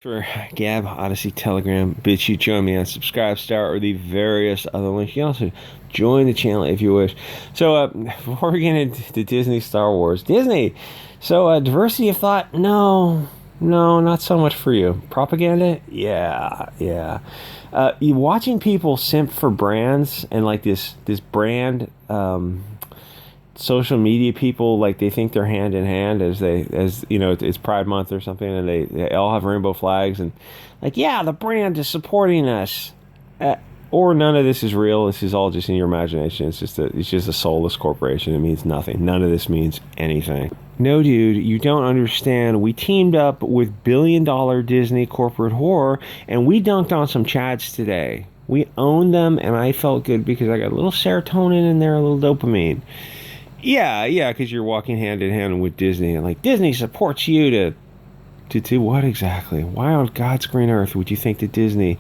For Gab, Odyssey, Telegram, BitChute, join me on Subscribe Star or the various other links. You can also join the channel if you wish. So, before we get into Disney Star Wars, Disney. So, diversity of thought? No, not so much for you. Propaganda? Yeah. You watching people simp for brands and like this brand social media people, like they think they're hand in hand as you know, it's Pride Month or something, and they all have rainbow flags and like, yeah, the brand is supporting us, or none of this is real. This is all just in your imagination. It's just a soulless corporation. It means nothing. None of this means anything. No, dude, you don't understand. We teamed up with billion-dollar Disney corporate horror, and we dunked on some Chads today. We owned them, and I felt good because I got a little serotonin in there, a little dopamine. Yeah, because you're walking hand in hand with Disney, and like Disney supports you to do what exactly? Why on God's green earth would you think that Disney,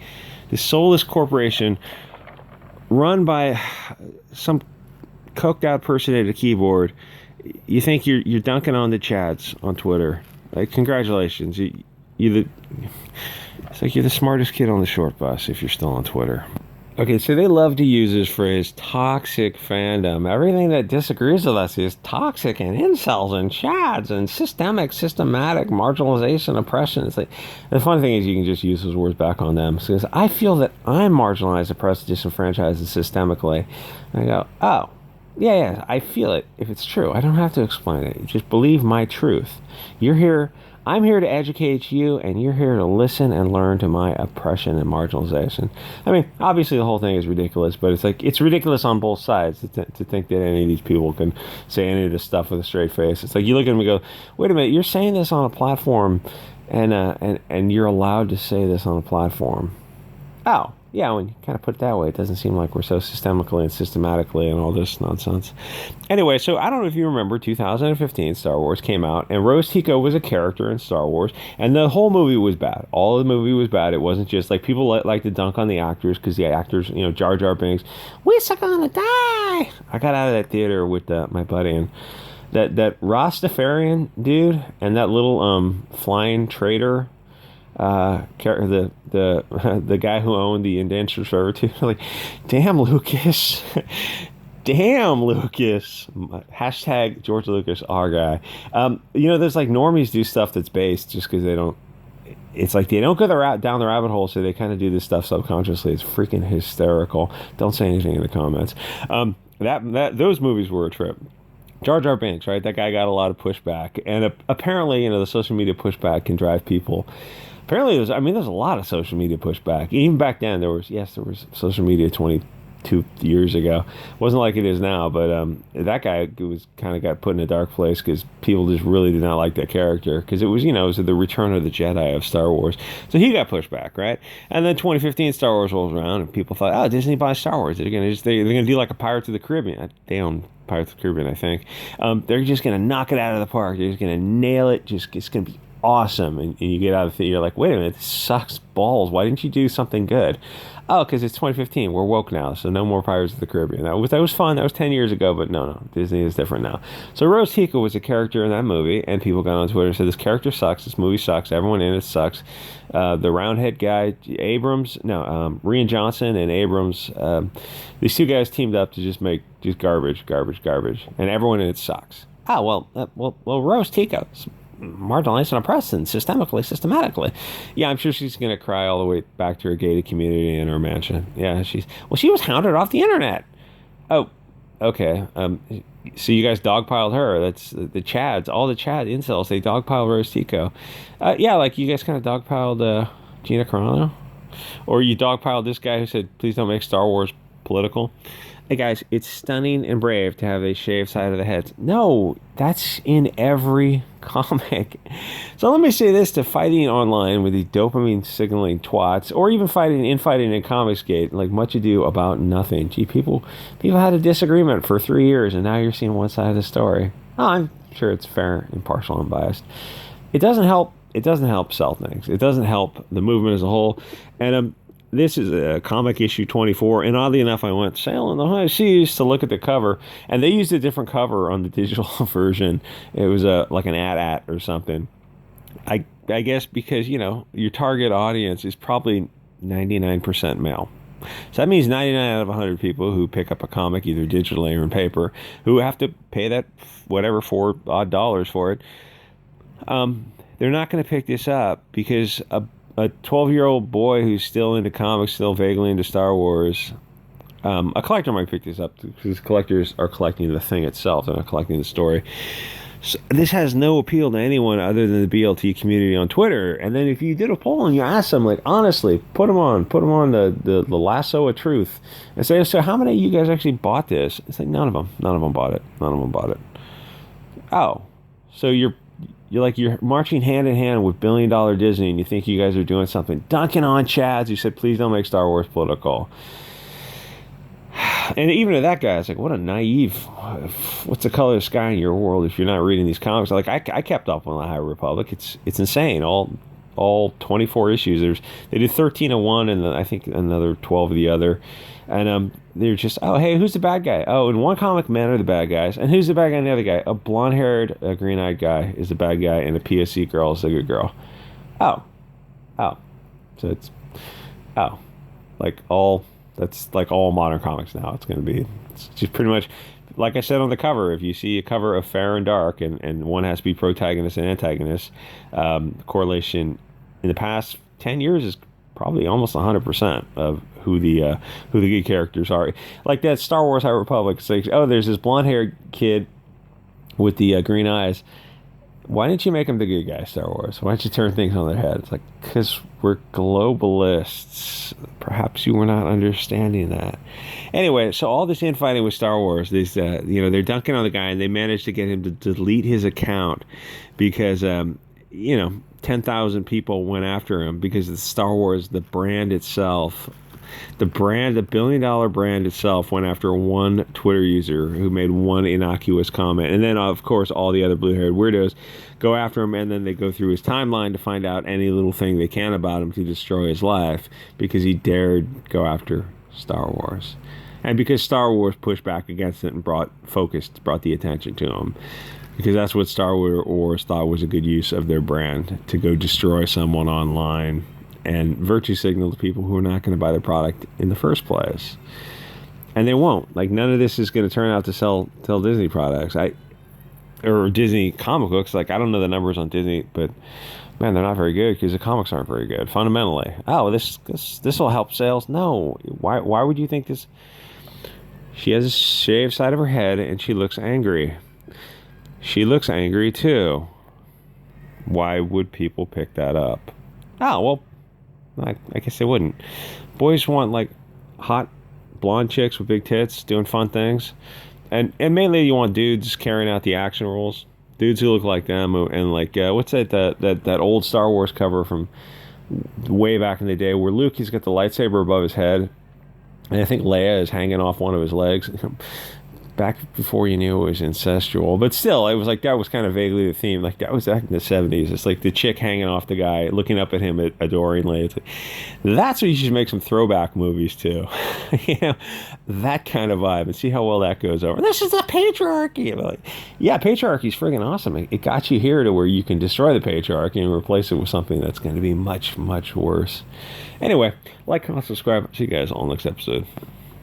this soulless corporation, run by some coked out person at a keyboard, you think you're dunking on the Chads on Twitter? Like, congratulations, it's like you're the smartest kid on the short bus if you're still on Twitter. Okay, so they love to use this phrase, toxic fandom. Everything that disagrees with us is toxic, and incels and chads and systematic marginalization, oppression. It's like, the funny thing is you can just use those words back on them. Because I feel that I'm marginalized, oppressed, disenfranchised, systemically. And I go, oh, yeah, I feel it. If it's true, I don't have to explain it. Just believe my truth. You're here. I'm here to educate you, and you're here to listen and learn to my oppression and marginalization. I mean, obviously the whole thing is ridiculous, but it's like, it's ridiculous on both sides to think that any of these people can say any of this stuff with a straight face. It's like, you look at them and go, wait a minute, you're saying this on a platform, and you're allowed to say this on a platform. Oh, yeah, when you kind of put it that way, it doesn't seem like we're so systemically and systematically and all this nonsense. Anyway, so I don't know if you remember, 2015 Star Wars came out, and Rose Tico was a character in Star Wars, and the whole movie was bad. All of the movie was bad. It wasn't just like people like to dunk on the actors because the actors, you know, Jar Jar Binks, we're gonna die. I got out of that theater with my buddy, and that Rastafarian dude and that little flying trader, the guy who owned the indentured servitude, like, damn Lucas, hashtag George Lucas, our guy. You know, there's like normies do stuff that's based just because they don't. It's like they don't go down the rabbit hole, so they kind of do this stuff subconsciously. It's freaking hysterical. Don't say anything in the comments. Those movies were a trip. Jar Jar Binks, right? That guy got a lot of pushback, and apparently, you know, the social media pushback can drive people. Apparently, there's a lot of social media pushback. Even back then, there was social media 22 years ago. It wasn't like it is now, but that guy was kind of got put in a dark place because people just really did not like that character, because it was the Return of the Jedi of Star Wars. So he got pushed back, right? And then 2015 Star Wars rolls around, and people thought, oh, Disney buys Star Wars. They're gonna do like a Pirates of the Caribbean. They own Pirates of the Caribbean, I think. They're just gonna knock it out of the park. They're just gonna nail it. It's gonna be awesome. And you get out of the theater, you're like, wait a minute, this sucks balls. Why didn't you do something good? Oh, because it's 2015. We're woke now, so no more Pirates of the Caribbean. That was fun. That was 10 years ago, but no. Disney is different now. So Rose Tico was a character in that movie, and people got on Twitter and said, this character sucks. This movie sucks. Everyone in it sucks. The roundhead guy, Rian Johnson and Abrams, these two guys teamed up to just make just garbage, and everyone in it sucks. Oh, well, Rose Tico, marginalized and oppressed and systematically. Yeah, I'm sure she's going to cry all the way back to her gated community in her mansion. Yeah, she was hounded off the internet. Oh, okay. So you guys dogpiled her. That's the Chads, all the Chad incels, they dogpiled Rose Tico. Yeah, like you guys kind of dogpiled Gina Carano? Or you dogpiled this guy who said, please don't make Star Wars political. Hey guys, it's stunning and brave to have a shaved side of the head. No, that's in every comic. So let me say this to fighting online with the dopamine signaling twats, or even fighting in Comicsgate, like much ado about nothing. Gee, people had a disagreement for 3 years, and now you're seeing one side of the story. Oh, I'm sure it's fair, impartial, and biased. It doesn't help sell things. It doesn't help the movement as a whole. And this is a comic issue 24, and oddly enough, I went sailing the high seas to look at the cover, and they used a different cover on the digital version. It was like an AT-AT or something. I guess because, your target audience is probably 99% male. So that means 99 out of 100 people who pick up a comic either digitally or in paper, who have to pay that whatever $4 for it, they're not going to pick this up because a 12-year-old boy who's still into comics, still vaguely into Star Wars, a collector might pick this up because collectors are collecting the thing itself. They're not collecting the story. So this has no appeal to anyone other than the BLT community on Twitter. And then if you did a poll and you asked them, like, honestly, put them on the lasso of truth and say, so how many of you guys actually bought this? It's like, none of them bought it. Oh, so you're marching hand in hand with $1 billion Disney, and you think you guys are doing something. Dunking on Chads who said, please don't make Star Wars political. And even to that guy, it's like, what a naive, what's the color of the sky in your world if you're not reading these comics? Like, I kept up on the High Republic. It's insane. All 24 issues. They did 13 of one and I think another 12 of the other. And they're just, oh, hey, who's the bad guy? Oh, in one comic, men are the bad guys. And who's the bad guy in the other guy? A blonde-haired, green-eyed guy is the bad guy, and a PSC girl is the good girl. Oh. So it's, that's like all modern comics now. It's just pretty much, like I said on the cover, if you see a cover of Fair and Dark and one has to be protagonist and antagonist, correlation in the past 10 years is probably almost 100% of who the good characters are. Like that Star Wars High Republic, it's like, oh, there's this blonde-haired kid with the green eyes. Why didn't you make him the good guy, Star Wars? Why don't you turn things on their head? It's like, because we're globalists. Perhaps you were not understanding that. Anyway, so all this infighting with Star Wars, they're dunking on the guy, and they managed to get him to delete his account because, 10,000 people went after him because of Star Wars, the brand itself. The $1 billion brand itself went after one Twitter user who made one innocuous comment. And then, of course, all the other blue-haired weirdos go after him, and then they go through his timeline to find out any little thing they can about him to destroy his life because he dared go after Star Wars. And because Star Wars pushed back against it and brought the attention to him. Because that's what Star Wars thought was a good use of their brand, to go destroy someone online and virtue signal to people who are not going to buy their product in the first place. And they won't. Like, none of this is going to turn out to sell Disney products. Or Disney comic books. Like, I don't know the numbers on Disney, but man, they're not very good because the comics aren't very good, fundamentally. Oh, this will help sales? No. Why would you think this? She has a shaved side of her head and she looks angry. She looks angry too. Why would people pick that up? Oh, well, I guess they wouldn't. Boys want, like, hot blonde chicks with big tits doing fun things. And mainly you want dudes carrying out the action roles. Dudes who look like them. And, like, what's that old Star Wars cover from way back in the day where Luke, he's got the lightsaber above his head. And I think Leia is hanging off one of his legs. Back before you knew it was incestual, but still, it was like that was kind of vaguely the theme. Like that was back in the 70s. It's like the chick hanging off the guy, looking up at him adoringly. It's like, that's what you should make some throwback movies to, that kind of vibe, and see how well that goes over. This is the patriarchy. Like, yeah, patriarchy's friggin' awesome. It got you here to where you can destroy the patriarchy and replace it with something that's going to be much, much worse. Anyway, like, comment, subscribe. See you guys on the next episode.